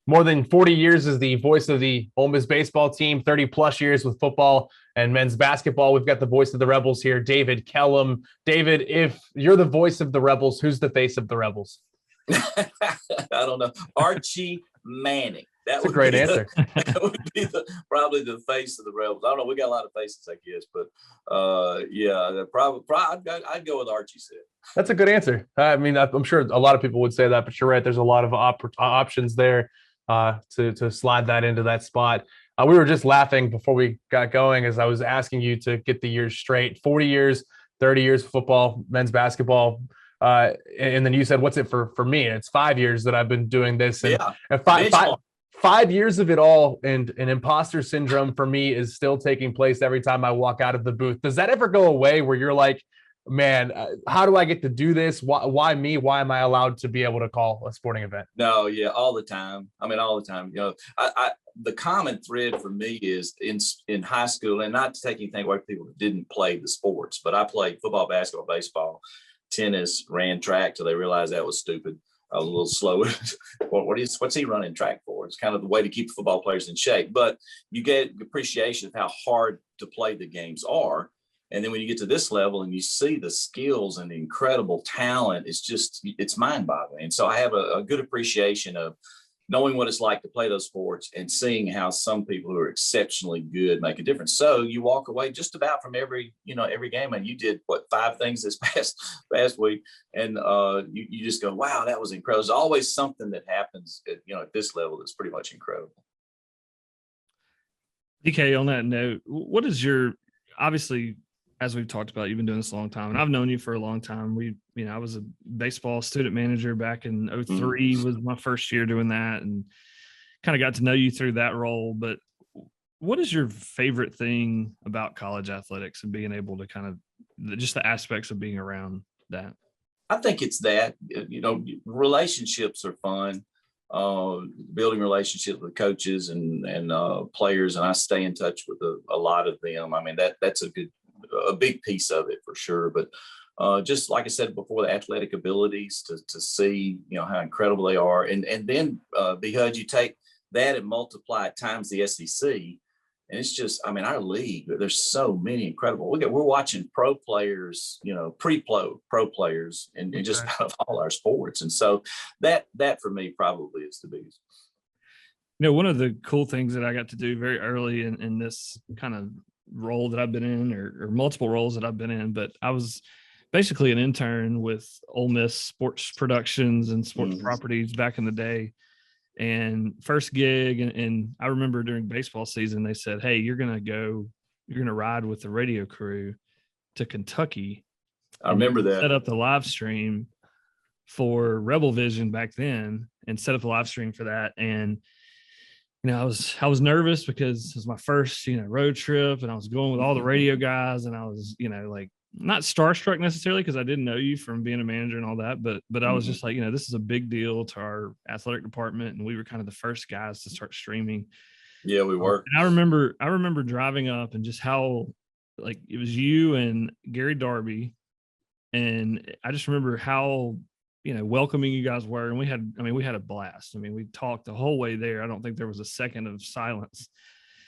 More than 40 years as the voice of the Ole Miss baseball team, 30 plus years with football and men's basketball. We've got the voice of the Rebels here, David Kellum. David, if you're the voice of the Rebels, who's the face of the Rebels? I don't know. Archie Manning. That's a great answer. That would be probably the face of the Rebels. I don't know. We got a lot of faces, I guess, but probably I'd go with Archie said. That's a good answer. I mean, I'm sure a lot of people would say that, but you're right. There's a lot of options there to slide that into that spot. We were just laughing before we got going as I was asking you to get the years straight. 40 years, 30 years of football, men's basketball. And then you said, what's it for me? And it's 5 years that I've been doing this. And, and 5 years of it all, and an imposter syndrome for me is still taking place every time I walk out of the booth. Does that ever go away where you're like, man, how do I get to do this? Why me? Why am I allowed to be able to call a sporting event? No, yeah, all the time. I mean, all the time. You know, the common thread for me is in high school, and not to take anything away from people who didn't play the sports, but I played football, basketball, baseball, tennis, ran track till they realized that was stupid. I was a little slow. What's he running track for? It's kind of the way to keep football players in shape. But you get appreciation of how hard to play the games are. And then when you get to this level and you see the skills and the incredible talent, it's mind-boggling. And so I have a good appreciation of knowing what it's like to play those sports and seeing how some people who are exceptionally good make a difference. So you walk away just about from every game. And you did 5 things this past week. And you just go, wow, that was incredible. There's always something that happens at this level that's pretty much incredible. DK, on that note, what is obviously, as we've talked about, you've been doing this a long time, and I've known you for a long time. I was a baseball student manager back in 2003 was my first year doing that, and kind of got to know you through that role. But what is your favorite thing about college athletics and being able to kind of just the aspects of being around that? I think it's that, relationships are fun. Building relationships with coaches and players, and I stay in touch with a lot of them. I mean, that's a big piece of it for sure. But just like I said before, the athletic abilities to see, how incredible they are. And then because you take that and multiply it times the SEC, and it's just, I mean, our league, there's so many incredible. We're watching pro players, pro players in just about all our sports. And so that for me probably is the biggest. One of the cool things that I got to do very early in this kind of role that I've been in, or multiple roles that I've been in, but I was basically an intern with Ole Miss Sports Productions and Sports Properties back in the day. And first gig, and I remember during baseball season, they said, hey, you're going to ride with the radio crew to Kentucky. I remember that. Set up the live stream for Rebel Vision back then and set up the live stream for that. And I was nervous because it was my first, road trip, and I was going with all the radio guys, and I was, like not starstruck necessarily because I didn't know you from being a manager and all that, but I was just like, this is a big deal to our athletic department, and we were kind of the first guys to start streaming. Yeah, we were. And I remember driving up and just how like it was you and Gary Darby, and I just remember how welcoming you guys were. And we had a blast. I mean, we talked the whole way there. I don't think there was a second of silence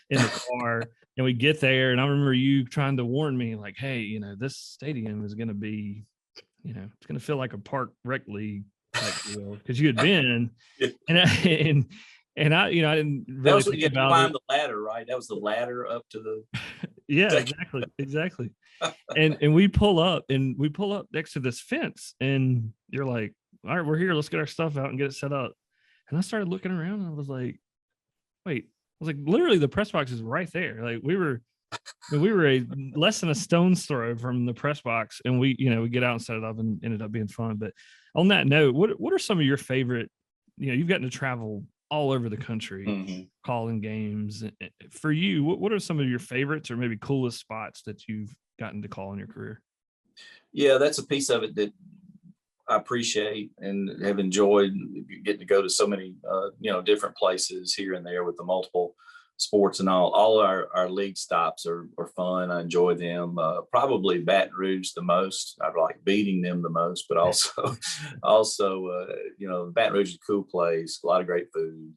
in the car. And we get there, and I remember you trying to warn me like, hey, this stadium is going to be, it's going to feel like a park rec league type deal. Cause you had been, and I, I didn't really that was when you had to climb the ladder, right? That was the ladder up to the. Yeah, exactly. And we pull up next to this fence, and you're like, all right, we're here. Let's get our stuff out and get it set up. And I started looking around, and I was like, literally the press box is right there. Like we were a less than a stone's throw from the press box, and we get out and set it up, and ended up being fun. But on that note, what are some of your favorite, you've gotten to travel all over the country calling games. For you, what are some of your favorites or maybe coolest spots that you've gotten to call in your career? Yeah, that's a piece of it that I appreciate and have enjoyed getting to go to so many, different places here and there with the multiple sports and all our league stops are fun. I enjoy them. Probably Baton Rouge the most. I like beating them the most, but also, Baton Rouge is a cool place, a lot of great food.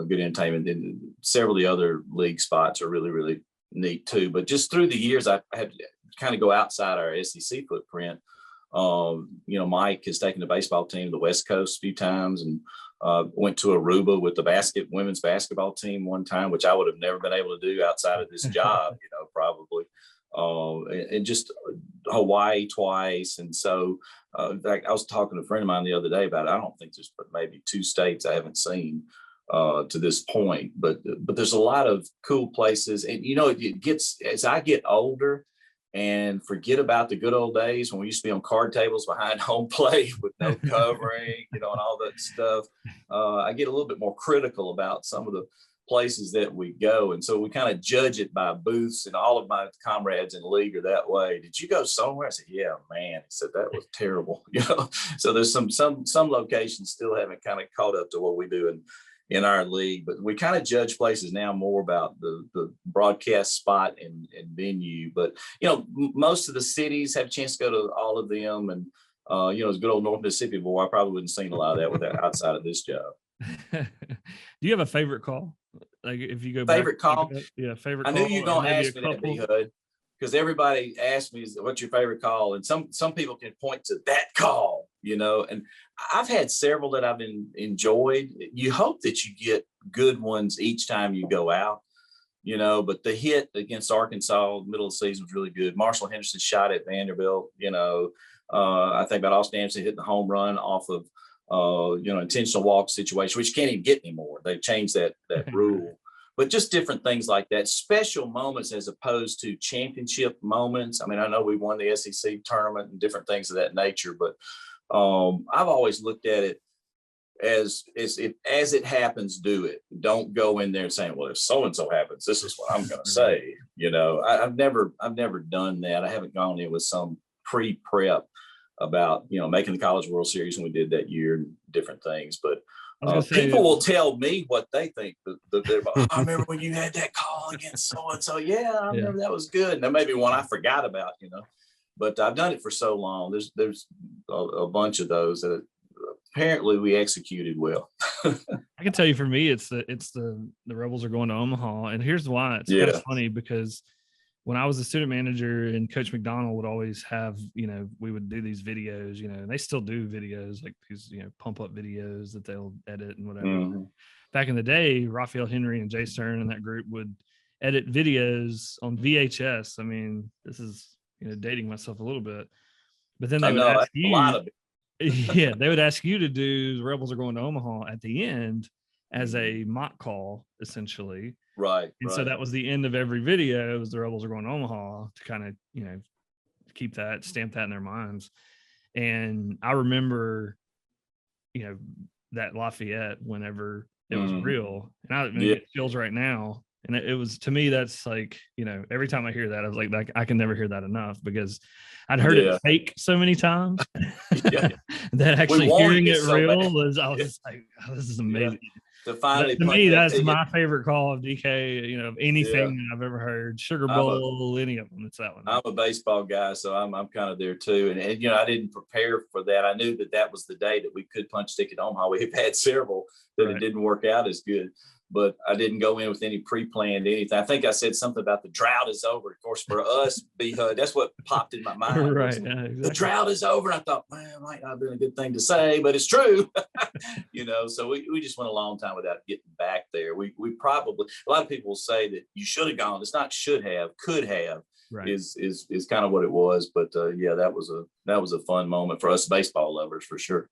good entertainment. And several of the other league spots are really, really neat too. But just through the years, I had to kind of go outside our SEC footprint. Mike has taken the baseball team to the West Coast a few times, and went to Aruba with the women's basketball team one time, which I would have never been able to do outside of this job, probably. And just Hawaii twice. And so, in fact, I was talking to a friend of mine the other day about it. I don't think there's but maybe 2 states I haven't seen to this point, but there's a lot of cool places. And, it gets, as I get older and forget about the good old days when we used to be on card tables behind home plate with no covering, and all that stuff. I get a little bit more critical about some of the places that we go. And so we kind of judge it by booths, and all of my comrades in the league are that way. Did you go somewhere? I said, yeah, man. He said, that was terrible. So there's some locations still haven't kind of caught up to what we do in our league, but we kind of judge places now more about the broadcast spot and venue. But, most of the cities have a chance to go to all of them. And, as good old North Mississippi boy, I probably wouldn't seen a lot of that without outside of this job. Do you have a favorite call? Like if you go favorite back, call? Yeah, favorite I call. knew you were going to ask me that, B-Hud, because everybody asked me, what's your favorite call? And some people can point to that call, and I've had several that I've enjoyed. You hope that you get good ones each time you go out, but the hit against Arkansas, middle of the season, was really good. Marshall Henderson shot at Vanderbilt, I think about Austin Anderson hitting the home run off of, intentional walk situation, which you can't even get anymore. They've changed that rule. But just different things like that, special moments as opposed to championship moments. I mean, I know we won the SEC tournament and different things of that nature, but I've always looked at it as it happens, do it. Don't go in there saying, well, if so-and-so happens, this is what I'm going to say. I've never done that. I haven't gone in with some pre-prep about, making the College World Series when we did that year and different things. But people will tell me what they think. I remember when you had that call against so-and-so. Yeah, I remember that was good. And there may be one I forgot about, but I've done it for so long. There's a bunch of those that apparently we executed well. I can tell you, for me, it's the Rebels are going to Omaha. And here's why. It's kind of funny, because when I was a student manager, and Coach McDonald would always have, we would do these videos, and they still do videos, like these, pump up videos that they'll edit and whatever. Mm-hmm. Back in the day, Raphael Henry and Jay Stern and that group would edit videos on VHS. I mean, this is, dating myself a little bit, but then they would ask you, a lot of it. They would ask you to do the Rebels are going to Omaha at the end as a mock call, essentially. Right. And so that was the end of every video, was the Rebels are going to Omaha, to kind of, stamp that in their minds. And I remember, that Lafayette, whenever it was real, and it feels right now. And it was, to me, that's like, every time I hear that, I was like, I can never hear that enough, because I'd heard it fake so many times that actually hearing it real I was just like, oh, this is amazing. To me, that's my favorite call of DK, of anything that I've ever heard. Sugar Bowl, any of them. It's that one. I'm a baseball guy, so I'm kind of there too. And I didn't prepare for that. I knew that was the day that we could punch ticket Omaha. We've had several that it didn't work out as good, but I didn't go in with any pre-planned anything. I think I said something about the drought is over. Of course, for us, B-Hud, that's what popped in my mind. Right. Yeah, exactly. The drought is over. And I thought, man, it might not have been a good thing to say, but it's true. So we just went a long time without getting back there. We probably, a lot of people will say that you should have gone. It's not should have, could have. Right. is kind of what it was. But that was a fun moment for us baseball lovers, for sure.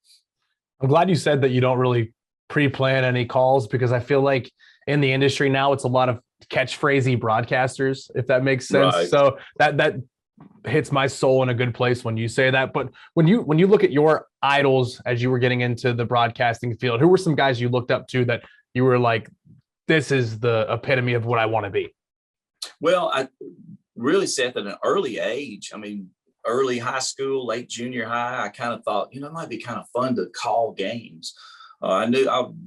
I'm glad you said that you don't really pre-plan any calls, because I feel like in the industry now, it's a lot of catchphrasey broadcasters, if that makes sense. Right. So that hits my soul in a good place when you say that. But when you look at your idols as you were getting into the broadcasting field, who were some guys you looked up to that you were like, this is the epitome of what I want to be? Well, I really, Seth, at an early age, early high school, late junior high, I kind of thought, it might be kind of fun to call games. I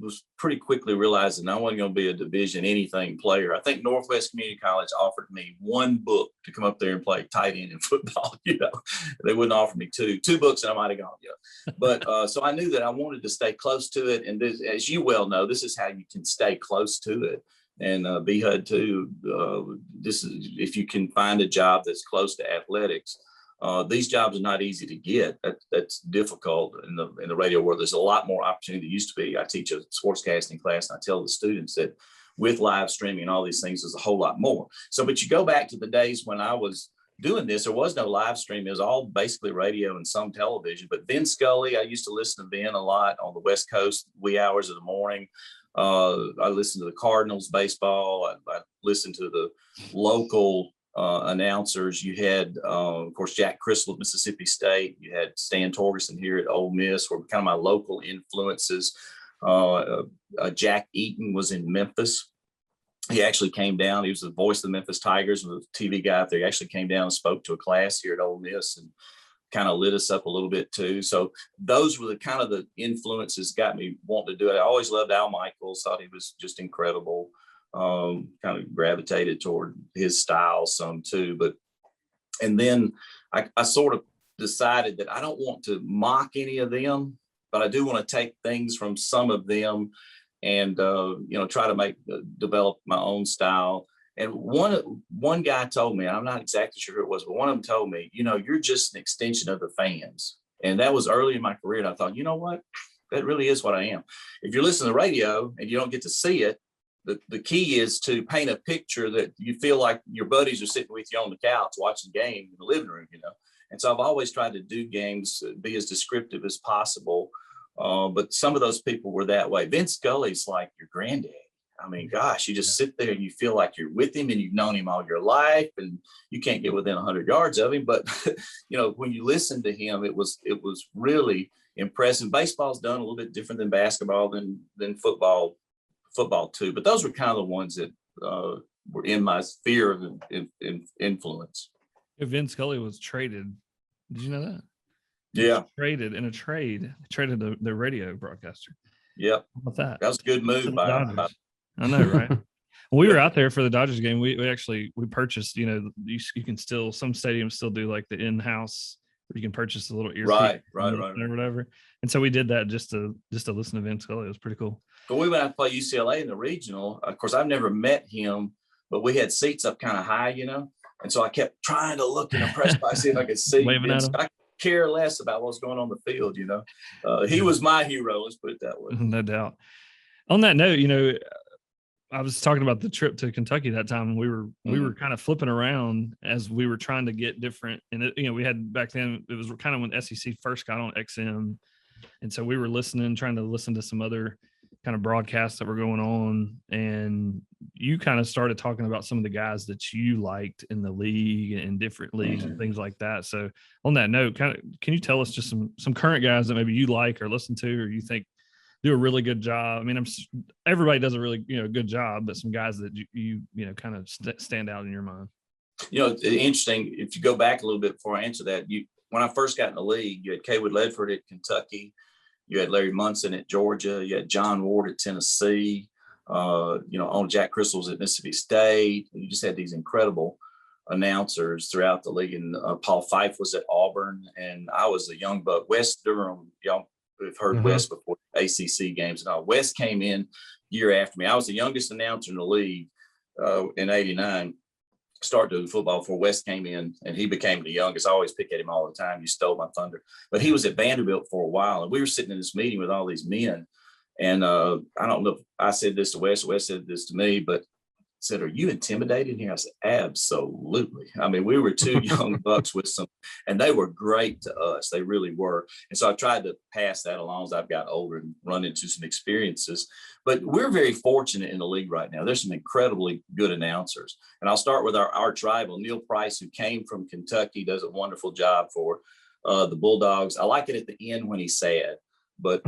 was pretty quickly realizing I wasn't going to be a division anything player. I think Northwest Community College offered me one book to come up there and play tight end in football. They wouldn't offer me two books, and I might have gone. But so I knew that I wanted to stay close to it. And this, as you well know, this is how you can stay close to it. And BHUD too. This is if you can find a job that's close to athletics. These jobs are not easy to get. That's difficult in the radio world. There's a lot more opportunity than used to be. I teach a sportscasting class, and I tell the students that with live streaming and all these things, there's a whole lot more. So, but you go back to the days when I was doing this, there was no live stream. It was all basically radio and some television. But Vin Scully, I used to listen to Vin a lot on the West Coast, wee hours of the morning. I listened to the Cardinals baseball. I listened to the local announcers. You had, of course, Jack Crystal at Mississippi State. You had Stan Torgerson here at Ole Miss, were kind of my local influences. Jack Eaton was in Memphis. He actually came down. He was the voice of the Memphis Tigers, was a TV guy out there. He actually came down and spoke to a class here at Ole Miss and kind of lit us up a little bit too. So those were the kind of the influences got me wanting to do it. I always loved Al Michaels, thought he was just incredible. Kind of gravitated toward his style some too. And then I sort of decided that I don't want to mock any of them, but I do want to take things from some of them and, try to develop my own style. And one guy told me, and I'm not exactly sure who it was, but one of them told me, you're just an extension of the fans. And that was early in my career. And I thought, you know what? That really is what I am. If you're listening to radio and you don't get to see it, the key is to paint a picture that you feel like your buddies are sitting with you on the couch watching the game in the living room, And so I've always tried to do games, be as descriptive as possible. But some of those people were that way. Vince Scully's like your granddad. I mean, gosh, you just sit there and you feel like you're with him and you've known him all your life and you can't get within 100 yards of him. But, when you listen to him, it was really impressive. Baseball's done a little bit different than basketball than football too. But those were kind of the ones that were in my sphere of influence. Vin Scully was traded. Did you know that? Yeah. Traded in a trade. Traded the radio broadcaster. Yep. How about that? That was a good move by I know, right? We were out there for the Dodgers game. We purchased, you can still, some stadiums still do like the in-house where you can purchase a little earpiece. Right. Or whatever. And so we did that just to listen to Vin Scully. It was pretty cool. But we went out to play UCLA in the regional. Of course, I've never met him, but we had seats up kind of high, And so I kept trying to look and impress by see if I could see. Waving at him. I care less about what's going on in the field, He was my hero. Let's put it that way. No doubt. On that note, I was talking about the trip to Kentucky that time. We were kind of flipping around as we were trying to get different. And we had back then, it was kind of when SEC first got on XM. And so we were trying to listen to some other kind of broadcasts that were going on. And you kind of started talking about some of the guys that you liked in the league and different leagues and things like that. So on that note, can you tell us just some current guys that maybe you like or listen to, or you think do a really good job? I mean, everybody does a really, good job, but some guys that you kind of stand out in your mind. It's interesting. If you go back a little bit before I answer that, when I first got in the league, you had Kaywood Ledford at Kentucky. You had Larry Munson at Georgia. You had John Ward at Tennessee. On Jack Crystal's at Mississippi State. You just had these incredible announcers throughout the league. And Paul Fife was at Auburn, and I was a young buck. Wes Durham, y'all have heard Wes before ACC games and all. Wes came in year after me. I was the youngest announcer in the league in '89. Started doing football before Wes came in, and he became the youngest. I always pick at him all the time. You stole my thunder. But he was at Vanderbilt for a while, and we were sitting in this meeting with all these men. And I don't know if I said this to Wes. Wes said this to me, but said, "Are you intimidated here?" I said, "Absolutely." I mean, we were two young bucks with some, and they were great to us. They really were. And so I tried to pass that along as I've got older and run into some experiences. But we're very fortunate in the league right now. There's some incredibly good announcers. And I'll start with our arch rival, Neil Price, who came from Kentucky, does a wonderful job for the Bulldogs. I like it at the end when he's sad. But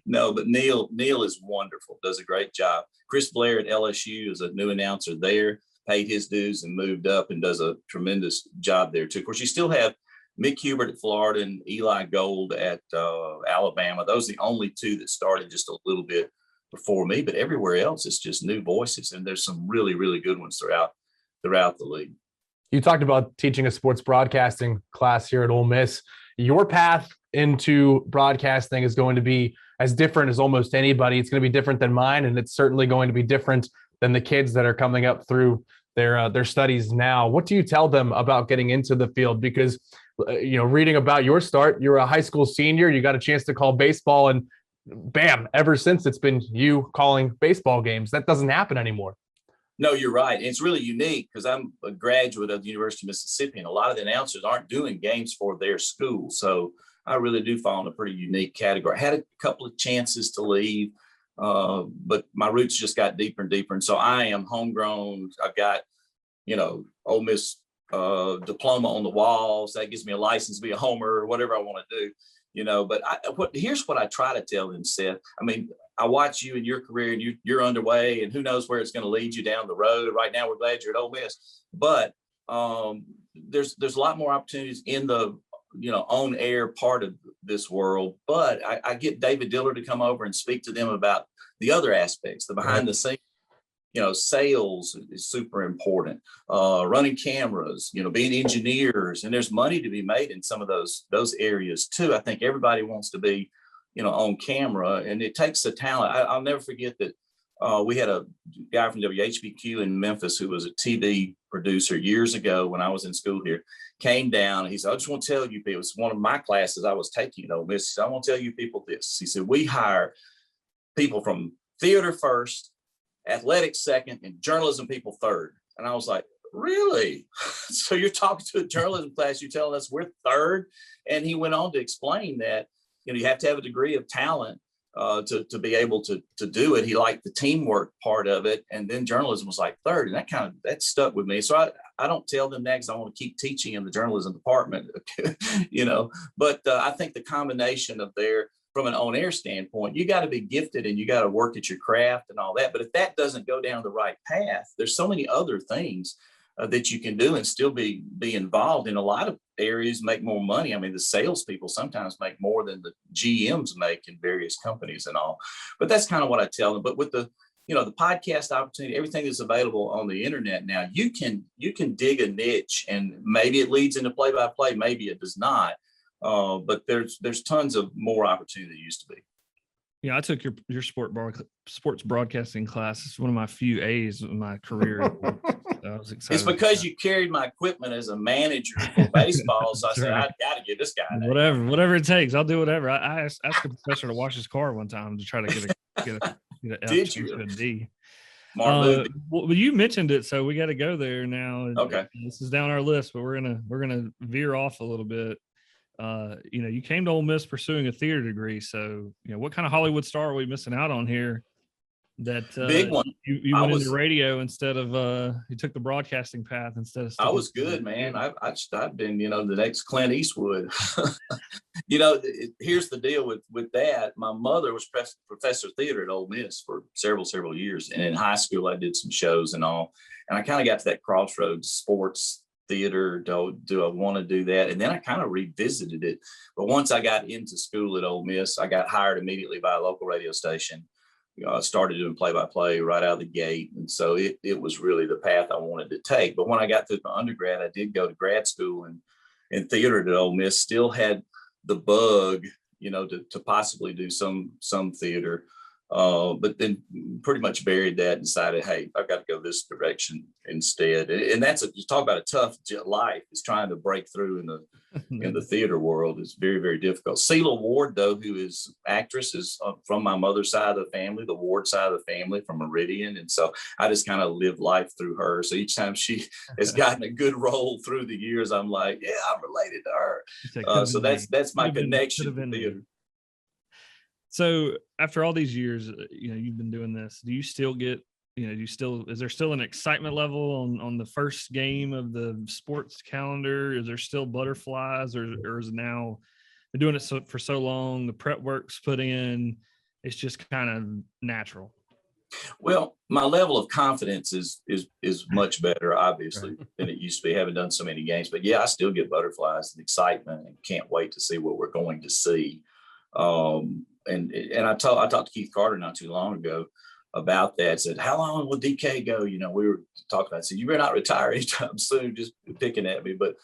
no, but Neil is wonderful, does a great job. Chris Blair at LSU is a new announcer there, paid his dues and moved up and does a tremendous job there too. Of course, you still have Mick Hubert at Florida and Eli Gold at Alabama. Those are the only two that started just a little bit before me, but everywhere else it's just new voices, and there's some really, really good ones throughout the league. You talked about teaching a sports broadcasting class here at Ole Miss. Your path into broadcasting is going to be as different as almost anybody. It's going to be different than mine, and it's certainly going to be different than the kids that are coming up through their studies now. What do you tell them about getting into the field? Because reading about your start, you're a high school senior, you got a chance to call baseball, and bam, ever since it's been you calling baseball games. That doesn't happen anymore. No, you're right. It's really unique because I'm a graduate of the University of Mississippi, and a lot of the announcers aren't doing games for their school. So I really do fall in a pretty unique category. I had a couple of chances to leave, but my roots just got deeper and deeper. And so I am homegrown. I've got, Ole Miss diploma on the walls. That gives me a license to be a homer or whatever I want to do, but here's what I try to tell them, Seth. I mean, I watch you in your career, and you're underway, and who knows where it's going to lead you down the road. Right now, we're glad you're at Ole Miss, but there's a lot more opportunities in the on air part of this world. But I get David Diller to come over and speak to them about the other aspects, the behind the scenes. Sales is super important. Running cameras, being engineers, and there's money to be made in some of those areas too. I think everybody wants to be on camera, and it takes the talent. I'll never forget that we had a guy from WHBQ in Memphis who was a TV producer years ago when I was in school here, came down. He said, I just want to tell you people, it's one of my classes I was taking at Ole Miss. He said, I want to tell you people this. He said, we hire people from theater first, athletics second, and journalism people third. And I was like, really? So you're talking to a journalism class, you're telling us we're third? And he went on to explain that you have to have a degree of talent to be able to do it. He liked the teamwork part of it, and then journalism was like third, and that stuck with me. So I don't tell them that because I want to keep teaching in the journalism department, But I think the combination of from an on-air standpoint, you got to be gifted and you got to work at your craft and all that. But if that doesn't go down the right path, there's so many other things that you can do and still be involved in. A lot of areas make more money. I mean, the salespeople sometimes make more than the GMs make in various companies and all. But that's kind of what I tell them. But with the podcast opportunity, everything that's available on the internet now, you can dig a niche, and maybe it leads into play-by-play, maybe it does not. But there's tons of more opportunity than used to be. Yeah, I took your sports broadcasting class. It's one of my few A's in my career. I was excited. It's because you carried my equipment as a manager for baseball, so I said, right. I got to give this guy an A. Whatever it takes. I'll do whatever. I asked the professor to wash his car one time to try to get a Did you? A D. Well, you mentioned it, so we got to go there now. Okay, this is down our list, but we're gonna veer off a little bit. You came to Ole Miss pursuing a theater degree, so what kind of Hollywood star are we missing out on here? That big one. You went into radio instead of you took the broadcasting path instead of. I was good, man. I've been the next Clint Eastwood. Here's the deal with that. My mother was professor of theater at Ole Miss for several years, and in high school I did some shows and all. And I kind of got to that crossroads: sports, theater. Do I want to do that? And then I kind of revisited it. But once I got into school at Ole Miss, I got hired immediately by a local radio station. I started doing play-by-play right out of the gate. And so it was really the path I wanted to take. But when I got through my undergrad, I did go to grad school, and in theater at Ole Miss, still had the bug, to possibly do some theater. But then pretty much buried that and decided, hey, I've got to go this direction instead. And you talk about a tough life, is trying to break through in the theater world. Is very, very difficult. Celia Ward, though, who is actress, is from my mother's side of the family, the Ward side of the family, from Meridian. And so I just kind of live life through her. So each time she has gotten a good role through the years, I'm like, yeah, I'm related to her. So that's my connection to theater. So after all these years, you've been doing this, do you still get, is there still an excitement level on the first game of the sports calendar? Is there still butterflies, or is it now been doing it for so long, the prep work's put in, it's just kind of natural? Well, my level of confidence is much better, obviously, than it used to be. Having done so many games, but yeah, I still get butterflies and excitement, and can't wait to see what we're going to see. And I talked to Keith Carter not too long ago about that. Said, how long will DK go? You know, we were talking about. I said, you better not retire anytime soon. Just picking at me, but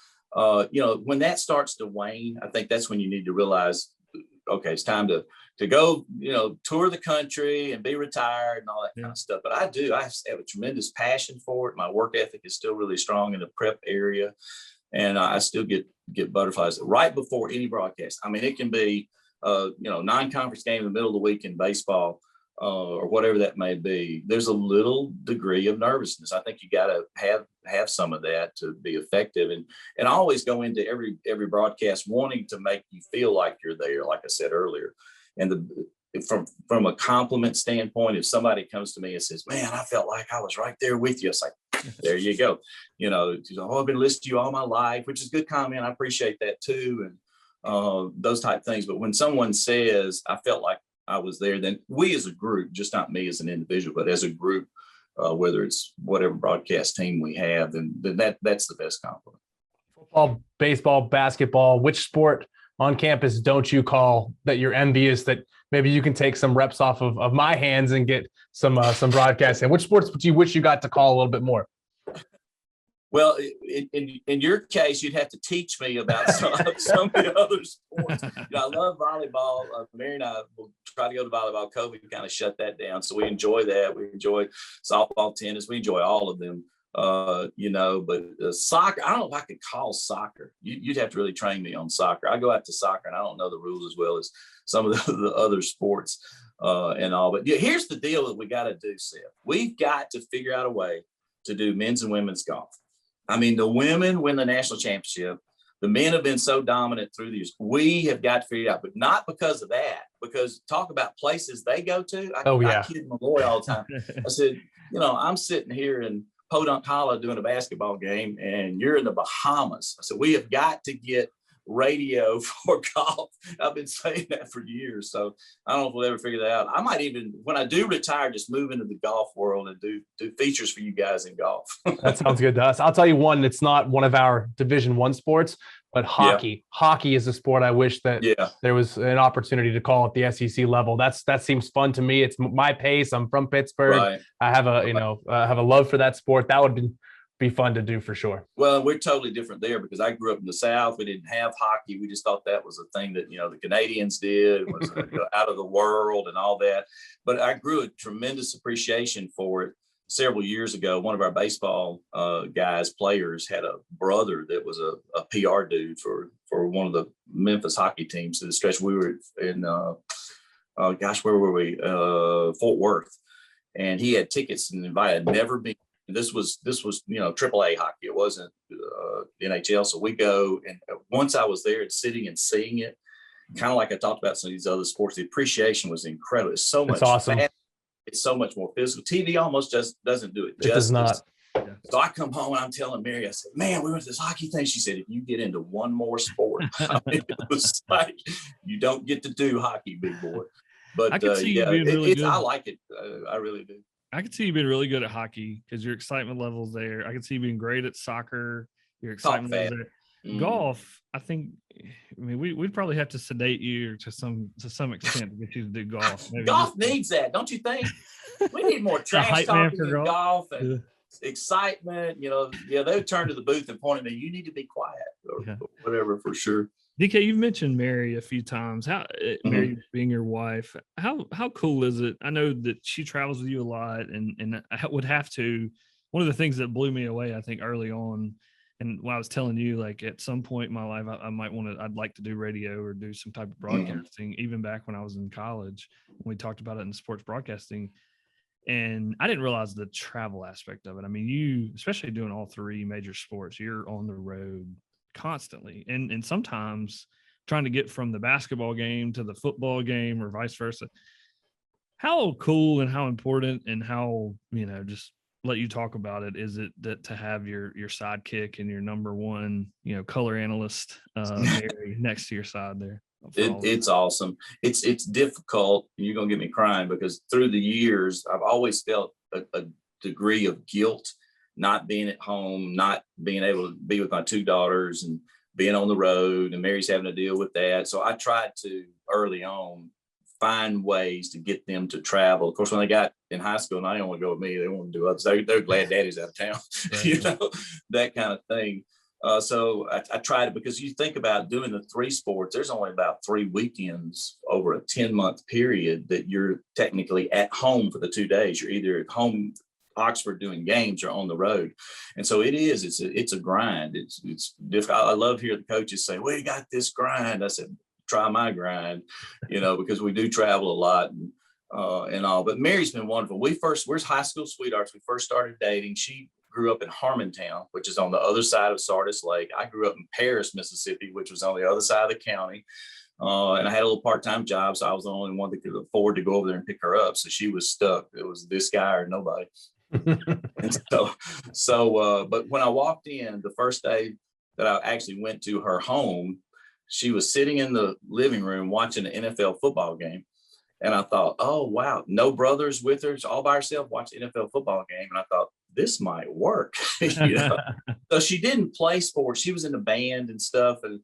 you know, when that starts to wane, I think that's when you need to realize, okay, it's time to go, you know, tour the country and be retired and all that kind of stuff. But I have a tremendous passion for it. My work ethic is still really strong in the prep area. And I still get butterflies right before any broadcast. I mean, it can be, you know, non-conference game in the middle of the week in baseball, or whatever that may be. There's a little degree of nervousness. I think you got to have some of that to be effective, and I always go into every broadcast wanting to make you feel like you're there, like I said earlier. And from a compliment standpoint, if somebody comes to me and says, man, I felt like I was right there with you, it's like, there you go. You know, I've been listening to you all my life, which is a good comment. I appreciate that too. And those type of things. But when someone says, I felt like I was there, then we as a group, just not me as an individual, but as a group, whether it's whatever broadcast team we have, then that's the best compliment. Football, baseball, basketball, which sport on campus don't you call that you're envious that maybe you can take some reps off of my hands and get some broadcasting? Which sports do you wish you got to call a little bit more? Well, in your case, you'd have to teach me about some of the other sports. You know, I love volleyball. Mary and I will try to go to volleyball. COVID kind of shut that down, so we enjoy that. We enjoy softball, tennis. We enjoy all of them. You know, but soccer, I don't know if I could call soccer. You'd have to really train me on soccer. I go out to soccer and I don't know the rules as well as some of the other sports and all. But yeah, here's the deal that we got to do, Seth. We've got to figure out a way to do men's and women's golf. I mean, the women win the national championship. The men have been so dominant through the years. We have got to figure it out, but not because of that, because talk about places they go to. I kid Malloy all the time. I said, you know, I'm sitting here in Podunk Hollow doing a basketball game and you're in the Bahamas. I said, we have got to get radio for golf. I've been saying that for years. So I don't know if we'll ever figure that out. I might even, when I do retire, just move into the golf world and do features for you guys in golf. That sounds good to us. I'll tell you one, it's not one of our Division I sports, but hockey. Yeah. Hockey is a sport I wish that there was an opportunity to call at the SEC level. That seems fun to me. It's my pace. I'm from Pittsburgh. Right. I have have a love for that sport. That would be fun to do for sure. Well, we're totally different there because I grew up in the South. We didn't have hockey. We just thought that was a thing that, you know, the Canadians did. It was out of the world and all that. But I grew a tremendous appreciation for it. Several years ago, one of our baseball players had a brother that was a PR dude for one of the Memphis hockey teams. To the stretch we were in, where were we? Fort Worth, and he had tickets and invited. Never been. This was you know, AAA hockey. It wasn't NHL. So we go, and once I was there and sitting and seeing it, kind of like I talked about some of these other sports, the appreciation was incredible. It's so much awesome. It's so much more physical. TV almost just doesn't do it justice. It does not. So I come home and I'm telling Mary, I said, man, we went to this hockey thing. She said, if you get into one more sport, I mean, it was like, you don't get to do hockey, big boy. But I can see you being really good. I like it. I really do. I can see you being really good at hockey because your excitement level's there. I can see you being great at soccer. Your excitement level's there. Golf, I think. I mean, we'd probably have to sedate you to some extent to get you to do golf. Maybe golf needs that, don't you think? We need more trash talking in golf and excitement. You know, they would turn to the booth and point at me. You need to be quiet or whatever, for sure. DK, you've mentioned Mary a few times. How Mary being your wife, how cool is it? I know that she travels with you a lot, and I would have to. One of the things that blew me away, I think, early on, and when I was telling you, like at some point in my life, I'd like to do radio or do some type of broadcasting. Even back when I was in college, when we talked about it in sports broadcasting, and I didn't realize the travel aspect of it. I mean, you, especially doing all three major sports, you're on the road constantly, and sometimes trying to get from the basketball game to the football game or vice versa. How cool and how important and how, you know, just let you talk about it, is it that to have your sidekick and your number one, you know, color analyst Mary next to your side there? for all of It's that. awesome. It's difficult. You're gonna get me crying because through the years, I've always felt a degree of guilt, not being at home, not being able to be with my two daughters, and being on the road. And Mary's having to deal with that. So I tried to early on find ways to get them to travel. Of course, when they got in high school, now they don't want to go with me. They want to do others. They're glad daddy's out of town, Right. you know, that kind of thing. So I tried it because you think about doing the three sports, there's only about 3 weekends over a 10-month period that you're technically at home for the 2 days. You're either at home, Oxford, doing games, or on the road. And so it's a grind. It's difficult. I love hearing the coaches say, we got this grind. I said, try my grind, you know, because we do travel a lot and all. But Mary's been wonderful. We're high school sweethearts. We first started dating. She grew up in Harmontown, which is on the other side of Sardis Lake. I grew up in Paris, Mississippi, which was on the other side of the county. And I had a little part-time job, so I was the only one that could afford to go over there and pick her up. So she was stuck. It was this guy or nobody. And but when I walked in the first day that I actually went to her home, she was sitting in the living room watching an NFL football game. And I thought, oh, wow, no brothers with her. She's all by herself watching NFL football game. And I thought, this might work. You know? So she didn't play sports. She was in a band and stuff and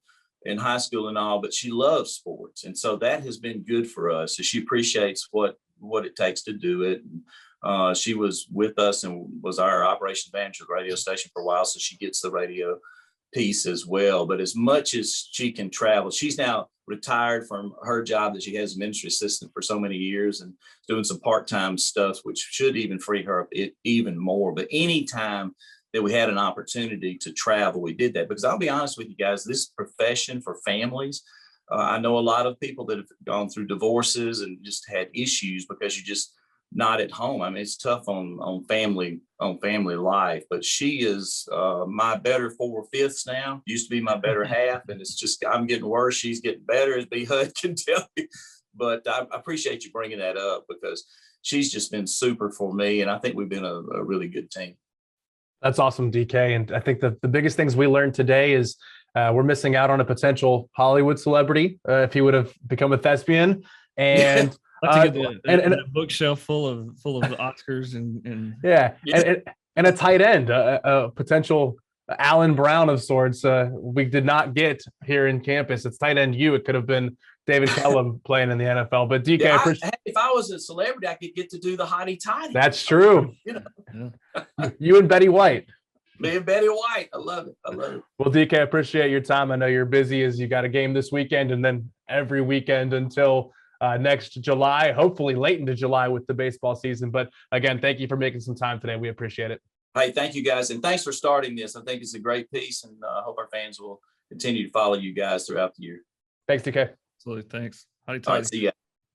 in high school and all, but she loves sports. And so that has been good for us. So she appreciates what it takes to do it. And, she was with us and was our operations manager at the radio station for a while. So she gets the radio piece as well. But as much as she can travel, she's now retired from her job that she has as ministry assistant for so many years and doing some part-time stuff, which should even free her up even more. But anytime that we had an opportunity to travel, we did that, because I'll be honest with you guys, this profession for families, I know a lot of people that have gone through divorces and just had issues because you just not at home. I mean, it's tough on family life, but she is my better 4/5 now. Used to be my better half, and it's just, I'm getting worse. She's getting better, as B Hud can tell you. But I appreciate you bringing that up, because she's just been super for me, and I think we've been a really good team. That's awesome, DK. And I think the biggest things we learned today is we're missing out on a potential Hollywood celebrity if he would have become a thespian. And I like to get a bookshelf full of Oscars and yeah. And a tight end, a potential Alan Brown of sorts. We did not get here in campus. It's tight end you. It could have been David Kellum playing in the NFL. But DK, yeah, if I was a celebrity, I could get to do the hottie toddy. That's true. You know, you and Betty White. Me and Betty White. I love it. Well, DK, I appreciate your time. I know you're busy as you got a game this weekend and then every weekend until next July, hopefully late into July with the baseball season. But again, thank you for making some time today. We appreciate it. Hey, thank you guys. And thanks for starting this. I think it's a great piece, and I hope our fans will continue to follow you guys throughout the year. Thanks, DK. Absolutely. Thanks. All right, see ya.